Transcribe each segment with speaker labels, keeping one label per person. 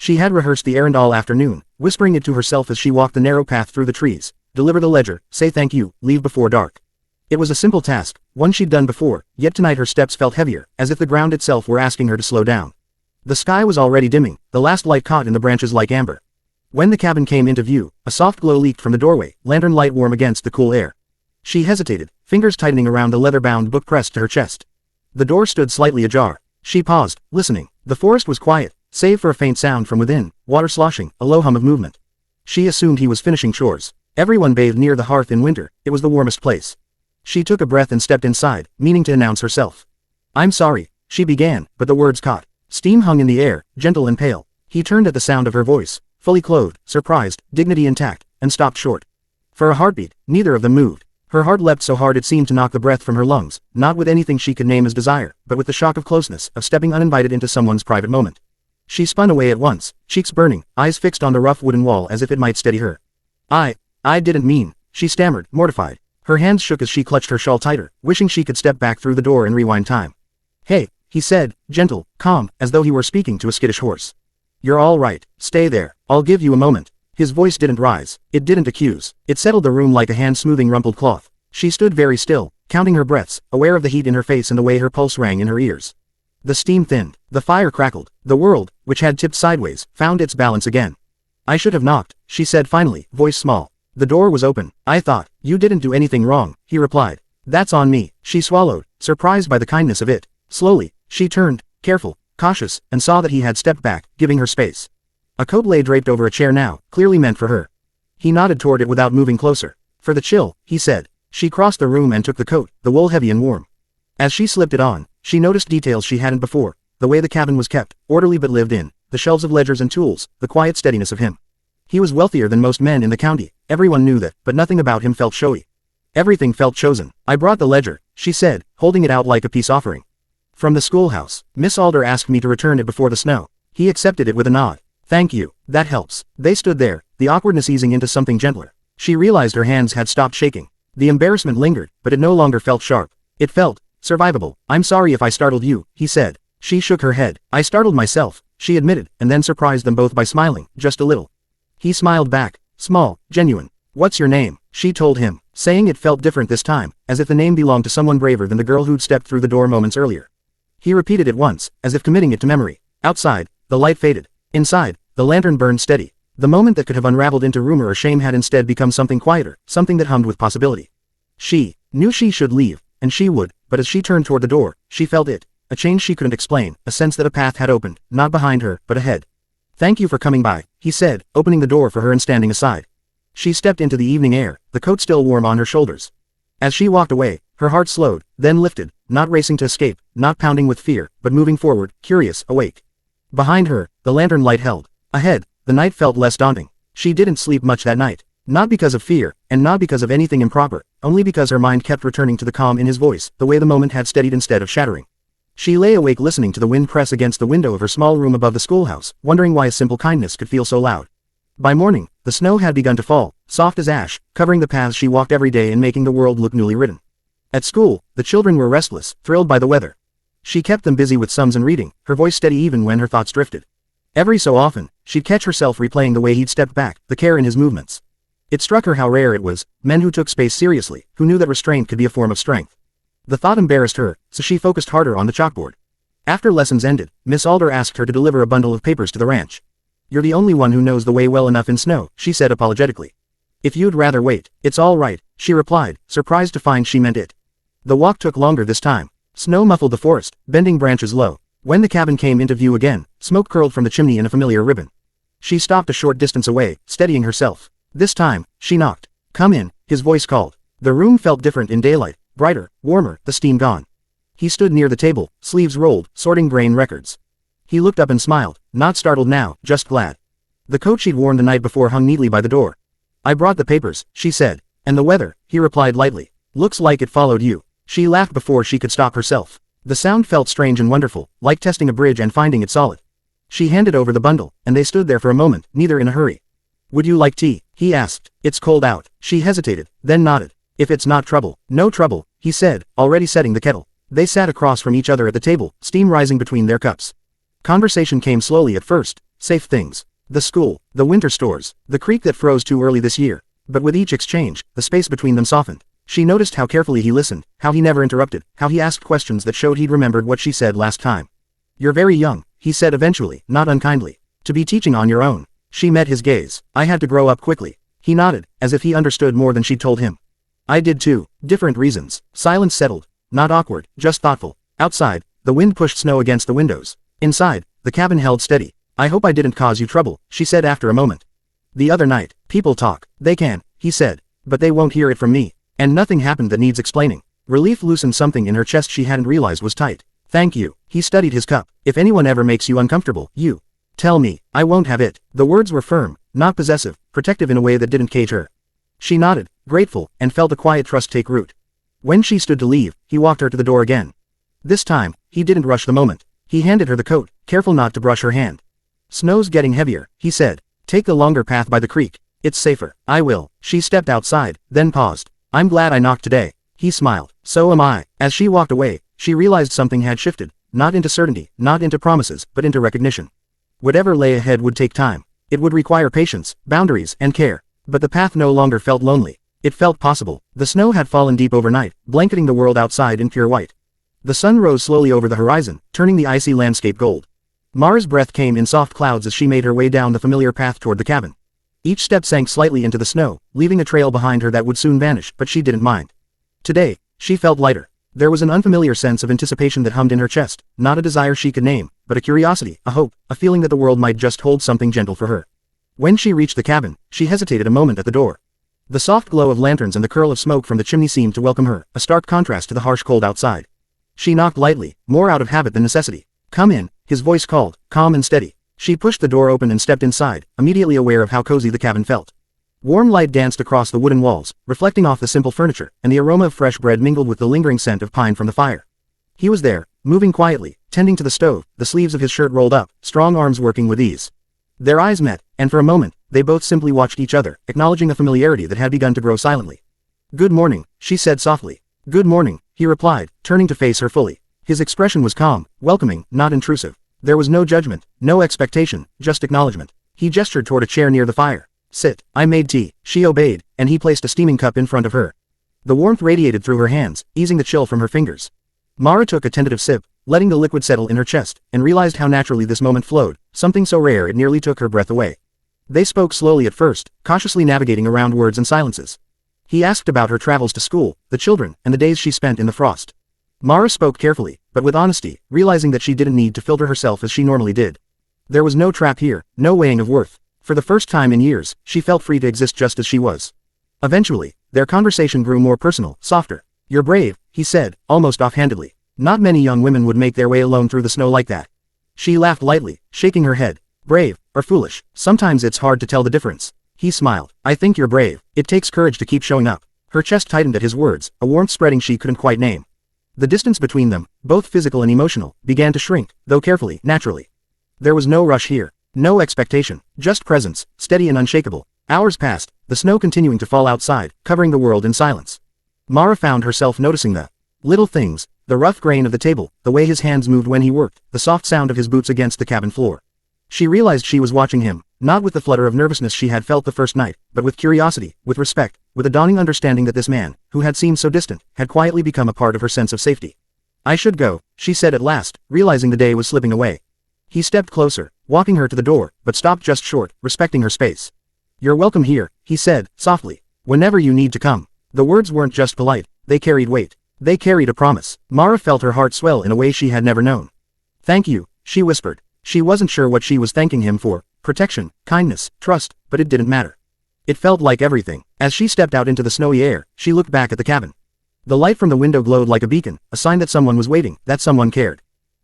Speaker 1: She had rehearsed the errand all afternoon, whispering it to herself as she walked the narrow path through the trees. Deliver the ledger, say thank you, leave before dark. It was a simple task, one she'd done before, yet tonight her steps felt heavier, as if the ground itself were asking her to slow down. The sky was already dimming, the last light caught in the branches like amber. When the cabin came into view, a soft glow leaked from the doorway, lantern light warm against the cool air. She hesitated, fingers tightening around the leather-bound book pressed to her chest. The door stood slightly ajar. She paused, listening. The forest was quiet, save for a faint sound from within, water sloshing, a low hum of movement. She assumed he was finishing chores. Everyone bathed near the hearth in winter, it was the warmest place. She took a breath and stepped inside, meaning to announce herself. I'm sorry, she began, but the words caught. Steam hung in the air, gentle and pale. He turned at the sound of her voice, fully clothed, surprised, dignity intact, and stopped short. For a heartbeat, neither of them moved. Her heart leapt so hard it seemed to knock the breath from her lungs, not with anything she could name as desire, but with the shock of closeness, of stepping uninvited into someone's private moment. She spun away at once, cheeks burning, eyes fixed on the rough wooden wall as if it might steady her. I didn't mean, she stammered, mortified. Her hands shook as she clutched her shawl tighter, wishing she could step back through the door and rewind time. Hey, he said, gentle, calm, as though he were speaking to a skittish horse. You're all right, stay there, I'll give you a moment. His voice didn't rise, it didn't accuse, it settled the room like a hand smoothing rumpled cloth. She stood very still, counting her breaths, aware of the heat in her face and the way her pulse rang in her ears. The steam thinned, the fire crackled, the world, which had tipped sideways, found its balance again. I should have knocked, she said finally, voice small. The door was open. I thought, you didn't do anything wrong, he replied. That's on me, she swallowed, surprised by the kindness of it. Slowly, she turned, careful, cautious, and saw that he had stepped back, giving her space. A coat lay draped over a chair now, clearly meant for her. He nodded toward it without moving closer. For the chill, he said. She crossed the room and took the coat, the wool heavy and warm. As she slipped it on, she noticed details she hadn't before, the way the cabin was kept, orderly but lived in, the shelves of ledgers and tools, the quiet steadiness of him. He was wealthier than most men in the county, everyone knew that, but nothing about him felt showy. Everything felt chosen. I brought the ledger, she said, holding it out like a peace offering. From the schoolhouse, Miss Alder asked me to return it before the snow. He accepted it with a nod. Thank you, that helps. They stood there, the awkwardness easing into something gentler. She realized her hands had stopped shaking. The embarrassment lingered, but it no longer felt sharp. It felt survivable. I'm sorry if I startled you, he said. She shook her head. I startled myself, she admitted, and then surprised them both by smiling, just a little. He smiled back, small, genuine. What's your name? She told him, saying it felt different this time, as if the name belonged to someone braver than the girl who'd stepped through the door moments earlier. He repeated it once, as if committing it to memory. Outside, the light faded. Inside, the lantern burned steady. The moment that could have unraveled into rumor or shame had instead become something quieter, something that hummed with possibility. She knew she should leave, and she would, but as she turned toward the door, she felt it, a change she couldn't explain, a sense that a path had opened, not behind her, but ahead. Thank you for coming by, he said, opening the door for her and standing aside. She stepped into the evening air, the coat still warm on her shoulders. As she walked away, her heart slowed, then lifted, not racing to escape, not pounding with fear, but moving forward, curious, awake. Behind her, the lantern light held. Ahead, the night felt less daunting. She didn't sleep much that night. Not because of fear, and not because of anything improper, only because her mind kept returning to the calm in his voice, the way the moment had steadied instead of shattering. She lay awake listening to the wind press against the window of her small room above the schoolhouse, wondering why a simple kindness could feel so loud. By morning, the snow had begun to fall, soft as ash, covering the paths she walked every day and making the world look newly written. At school, the children were restless, thrilled by the weather. She kept them busy with sums and reading, her voice steady even when her thoughts drifted. Every so often, she'd catch herself replaying the way he'd stepped back, the care in his movements. It struck her how rare it was, men who took space seriously, who knew that restraint could be a form of strength. The thought embarrassed her, so she focused harder on the chalkboard. After lessons ended, Miss Alder asked her to deliver a bundle of papers to the ranch. You're the only one who knows the way well enough in snow, she said apologetically. If you'd rather wait, it's all right, she replied, surprised to find she meant it. The walk took longer this time. Snow muffled the forest, bending branches low. When the cabin came into view again, smoke curled from the chimney in a familiar ribbon. She stopped a short distance away, steadying herself. This time, she knocked. Come in, his voice called. The room felt different in daylight, brighter, warmer, the steam gone. He stood near the table, sleeves rolled, sorting grain records. He looked up and smiled, not startled now, just glad. The coat she'd worn the night before hung neatly by the door. I brought the papers, she said. And the weather, he replied lightly. Looks like it followed you. She laughed before she could stop herself. The sound felt strange and wonderful, like testing a bridge and finding it solid. She handed over the bundle, and they stood there for a moment, neither in a hurry. Would you like tea? He asked. It's cold out. She hesitated, then nodded. If it's not trouble. No trouble, he said, already setting the kettle. They sat across from each other at the table, steam rising between their cups. Conversation came slowly at first, safe things. The school, the winter stores, the creek that froze too early this year. But with each exchange, the space between them softened. She noticed how carefully he listened, how he never interrupted, how he asked questions that showed he'd remembered what she said last time. "You're very young," he said eventually, not unkindly. "To be teaching on your own." She met his gaze. "I had to grow up quickly." He nodded, as if he understood more than she'd told him. "I did too. Different reasons." Silence settled. Not awkward, just thoughtful. Outside, the wind pushed snow against the windows. Inside, the cabin held steady. "I hope I didn't cause you trouble," she said after a moment. "The other night, people talk." "They can," he said. "But they won't hear it from me. And nothing happened that needs explaining." Relief loosened something in her chest she hadn't realized was tight. "Thank you." He studied his cup. "If anyone ever makes you uncomfortable, you tell me. I won't have it." The words were firm, not possessive, protective in a way that didn't cage her. She nodded, grateful, and felt a quiet trust take root. When she stood to leave, he walked her to the door again. This time, he didn't rush the moment. He handed her the coat, careful not to brush her hand. "Snow's getting heavier," he said. "Take the longer path by the creek. It's safer." "I will." She stepped outside, then paused. "I'm glad I knocked today." He smiled. "So am I." As she walked away, she realized something had shifted, not into certainty, not into promises, but into recognition. Whatever lay ahead would take time. It would require patience, boundaries, and care. But the path no longer felt lonely. It felt possible. The snow had fallen deep overnight, blanketing the world outside in pure white. The sun rose slowly over the horizon, turning the icy landscape gold. Mara's breath came in soft clouds as she made her way down the familiar path toward the cabin. Each step sank slightly into the snow, leaving a trail behind her that would soon vanish, but she didn't mind. Today, she felt lighter. There was an unfamiliar sense of anticipation that hummed in her chest, not a desire she could name, but a curiosity, a hope, a feeling that the world might just hold something gentle for her. When she reached the cabin, she hesitated a moment at the door. The soft glow of lanterns and the curl of smoke from the chimney seemed to welcome her, a stark contrast to the harsh cold outside. She knocked lightly, more out of habit than necessity. "Come in," his voice called, calm and steady. She pushed the door open and stepped inside, immediately aware of how cozy the cabin felt. Warm light danced across the wooden walls, reflecting off the simple furniture, and the aroma of fresh bread mingled with the lingering scent of pine from the fire. He was there, moving quietly, tending to the stove, the sleeves of his shirt rolled up, strong arms working with ease. Their eyes met, and for a moment, they both simply watched each other, acknowledging a familiarity that had begun to grow silently. "Good morning," she said softly. "Good morning," he replied, turning to face her fully. His expression was calm, welcoming, not intrusive. There was no judgment, no expectation, just acknowledgement. He gestured toward a chair near the fire. "Sit. I made tea." She obeyed, and he placed a steaming cup in front of her. The warmth radiated through her hands, easing the chill from her fingers. Mara took a tentative sip, letting the liquid settle in her chest, and realized how naturally this moment flowed, something so rare it nearly took her breath away. They spoke slowly at first, cautiously navigating around words and silences. He asked about her travels to school, the children, and the days she spent in the frost. Mara spoke carefully, but with honesty, realizing that she didn't need to filter herself as she normally did. There was no trap here, no weighing of worth. For the first time in years, she felt free to exist just as she was. Eventually, their conversation grew more personal, softer. "You're brave," he said, almost offhandedly. "Not many young women would make their way alone through the snow like that." She laughed lightly, shaking her head. "Brave, or foolish, sometimes it's hard to tell the difference." He smiled. "I think you're brave. It takes courage to keep showing up." Her chest tightened at his words, a warmth spreading she couldn't quite name. The distance between them, both physical and emotional, began to shrink, though carefully, naturally. There was no rush here. No expectation, just presence, steady and unshakable. Hours passed, the snow continuing to fall outside, covering the world in silence. Mara found herself noticing the little things, the rough grain of the table, the way his hands moved when he worked, the soft sound of his boots against the cabin floor. She realized she was watching him, not with the flutter of nervousness she had felt the first night, but with curiosity, with respect, with a dawning understanding that this man, who had seemed so distant, had quietly become a part of her sense of safety. "I should go," she said at last, realizing the day was slipping away. He stepped closer, walking her to the door, but stopped just short, respecting her space. "You're welcome here," he said, softly. "Whenever you need to come." The words weren't just polite, they carried weight. They carried a promise. Mara felt her heart swell in a way she had never known. "Thank you," she whispered. She wasn't sure what she was thanking him for, protection, kindness, trust, but it didn't matter. It felt like everything. As she stepped out into the snowy air, she looked back at the cabin. The light from the window glowed like a beacon, a sign that someone was waiting, that someone cared.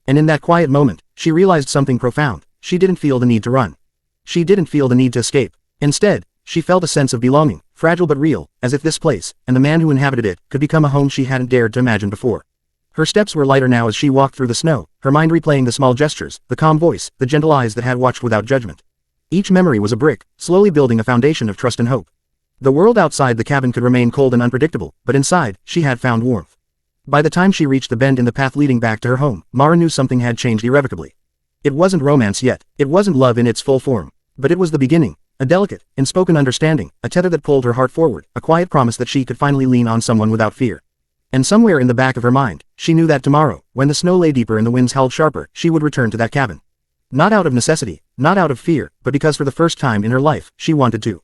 Speaker 1: And in that quiet moment, she realized something profound. She didn't feel the need to run. She didn't feel the need to escape. Instead, she felt a sense of belonging, fragile but real, as if this place, and the man who inhabited it, could become a home she hadn't dared to imagine before. Her steps were lighter now as she walked through the snow, her mind replaying the small gestures, the calm voice, the gentle eyes that had watched without judgment. Each memory was a brick, slowly building a foundation of trust and hope. The world outside the cabin could remain cold and unpredictable, but inside, she had found warmth. By the time she reached the bend in the path leading back to her home, Mara knew something had changed irrevocably. It wasn't romance yet, it wasn't love in its full form. But it was the beginning. A delicate, unspoken understanding, a tether that pulled her heart forward, a quiet promise that she could finally lean on someone without fear. And somewhere in the back of her mind, she knew that tomorrow, when the snow lay deeper and the winds howled sharper, she would return to that cabin. Not out of necessity, not out of fear, but because for the first time in her life, she wanted to.